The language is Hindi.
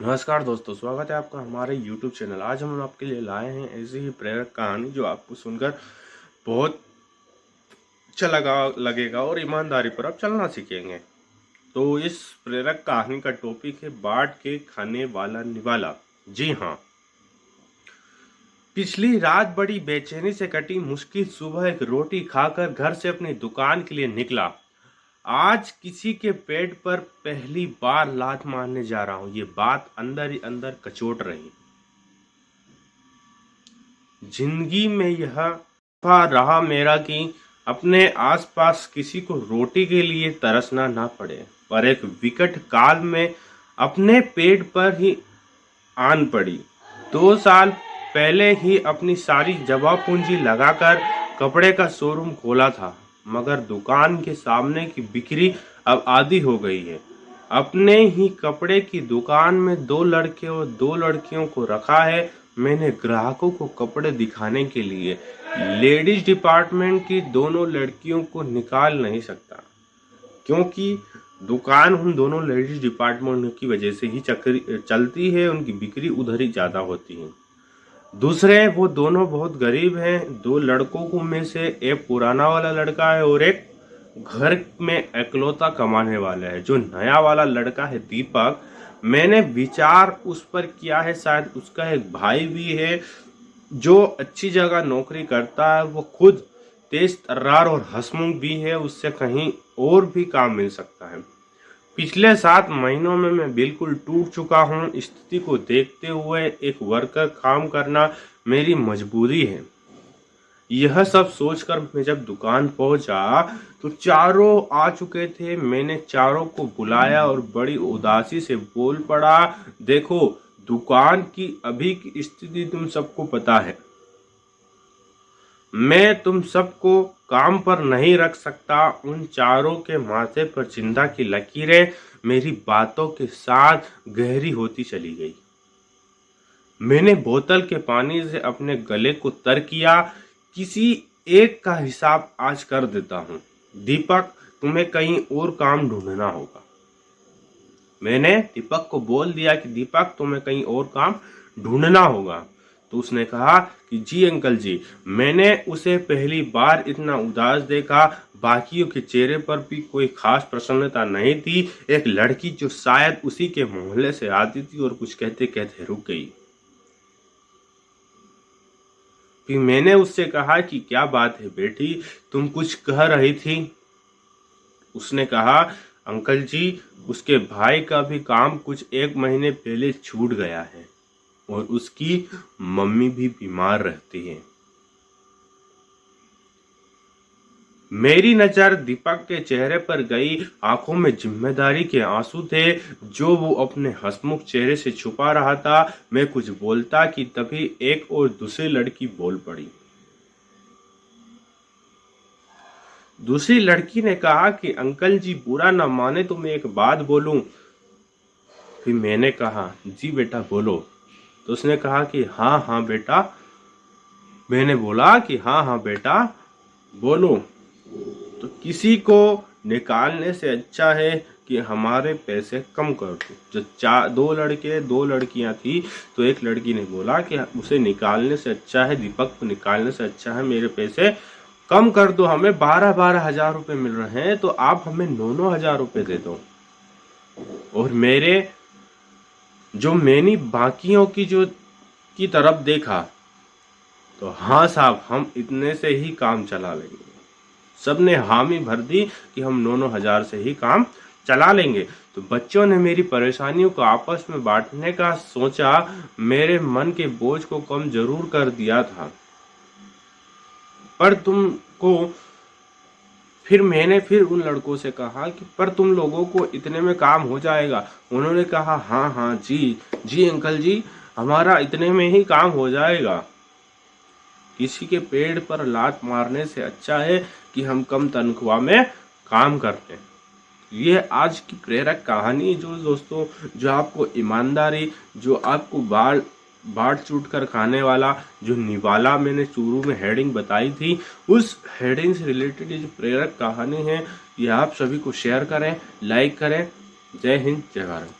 नमस्कार दोस्तों, स्वागत है आपका हमारे YouTube चैनल। आज हम आपके लिए लाए हैं ऐसी ही प्रेरक कहानी जो आपको सुनकर बहुत अच्छा लगेगा और ईमानदारी पर आप चलना सीखेंगे। तो इस प्रेरक कहानी का टॉपिक है बांट के खाने वाला निवाला। जी हाँ, पिछली रात बड़ी बेचैनी से कटी मुश्किल सुबह एक रोटी खाकर घर से अपनी दुकान के लिए निकला। आज किसी के पेट पर पहली बार लात मारने जा रहा हूँ। ये बात अंदर ही अंदर कचोट रही। जिंदगी में यह दफा रहा मेरा कि अपने आसपास किसी को रोटी के लिए तरसना ना पड़े, पर एक विकट काल में अपने पेट पर ही आन पड़ी। 2 साल पहले ही अपनी सारी जमा पूंजी लगाकर कपड़े का शोरूम खोला था, मगर दुकान के सामने की बिक्री अब आधी हो गई है। अपने ही कपड़े की दुकान में 2 लड़के और 2 लड़कियों को रखा है। मैंने ग्राहकों को कपड़े दिखाने के लिए लेडीज डिपार्टमेंट की दोनों लड़कियों को निकाल नहीं सकता, क्योंकि दुकान उन दोनों लेडीज डिपार्टमेंट की वजह से ही चलती है। उनकी बिक्री उधर ही ज़्यादा होती है। दूसरे वो दोनों बहुत गरीब हैं। 2 लड़कों को में से एक पुराना वाला लड़का है और एक घर में इकलौता कमाने वाला है। जो नया वाला लड़का है दीपक, मैंने विचार उस पर किया है, शायद उसका एक भाई भी है जो अच्छी जगह नौकरी करता है। वो खुद तेज तर्रार और हंसमुख भी है, उससे कहीं और भी काम मिल सकता है। पिछले 7 महीनों में मैं बिल्कुल टूट चुका हूँ। स्थिति को देखते हुए एक वर्कर काम करना मेरी मजबूरी है। यह सब सोचकर मैं जब दुकान पहुंचा तो चारों आ चुके थे। मैंने चारों को बुलाया और बड़ी उदासी से बोल पड़ा, देखो, दुकान की अभी की स्थिति तुम सबको पता है। मैं तुम सबको काम पर नहीं रख सकता। उन चारों के माथे पर चिंता की लकीरें मेरी बातों के साथ गहरी होती चली गई। मैंने बोतल के पानी से अपने गले को तर किया। किसी एक का हिसाब आज कर देता हूँ। दीपक, तुम्हें कहीं और काम ढूंढना होगा। मैंने दीपक को बोल दिया कि दीपक, तुम्हें कहीं और काम ढूंढना होगा। तो उसने कहा कि जी अंकल जी। मैंने उसे पहली बार इतना उदास देखा। बाकियों के चेहरे पर भी कोई खास प्रसन्नता नहीं थी। एक लड़की जो शायद उसी के मोहल्ले से आती थी और कुछ कहते कहते रुक गई। फिर मैंने उससे कहा कि क्या बात है बेटी, तुम कुछ कह रही थी। उसने कहा, अंकल जी, उसके भाई का भी काम कुछ 1 महीने पहले छूट गया है और उसकी मम्मी भी बीमार रहती है। मेरी नजर दीपक के चेहरे पर गई। आंखों में जिम्मेदारी के आंसू थे जो वो अपने हंसमुख चेहरे से छुपा रहा था। मैं कुछ बोलता कि तभी एक और दूसरी लड़की बोल पड़ी। दूसरी लड़की ने कहा कि अंकल जी, बुरा ना माने तो मैं एक बात बोलूं। फिर मैंने कहा, जी बेटा बोलो। तो उसने कहा कि हाँ हाँ बेटा। मैंने बोला कि हाँ हाँ बेटा बोलो। तो किसी को निकालने से अच्छा है कि हमारे पैसे कम कर दो। जो 2 लड़कियां थी, तो एक लड़की ने बोला कि उसे निकालने से अच्छा है, दीपक को निकालने से अच्छा है मेरे पैसे कम कर दो। हमें 12-12 हजार रुपये मिल रहे हैं, तो आप हमें 9-9 हजार रुपये दे दो। और मैंने बाकियों की तरफ देखा तो हाँ साहब, हम इतने से ही काम चला लेंगे। सबने हामी भर दी कि हम 9-9 हजार से ही काम चला लेंगे। तो बच्चों ने मेरी परेशानियों को आपस में बांटने का सोचा। मेरे मन के बोझ को कम जरूर कर दिया था। पर तुमको फिर मैंने उन लड़कों से कहा कि पर तुम लोगों को इतने में काम हो जाएगा। उन्होंने कहा, हाँ हाँ जी जी अंकल जी, हमारा इतने में ही काम हो जाएगा। किसी के पेड़ पर लात मारने से अच्छा है कि हम कम तनख्वाह में काम करते हैं। ये आज की प्रेरक कहानी जो दोस्तों, जो आपको ईमानदारी, जो आपको बाढ़ चूट कर खाने वाला जो निवाला मैंने शुरू में हेडिंग बताई थी, उस हेडिंग से रिलेटेड ये जो प्रेरक कहानी है, ये आप सभी को शेयर करें, लाइक करें। जय हिंद, जय भारत।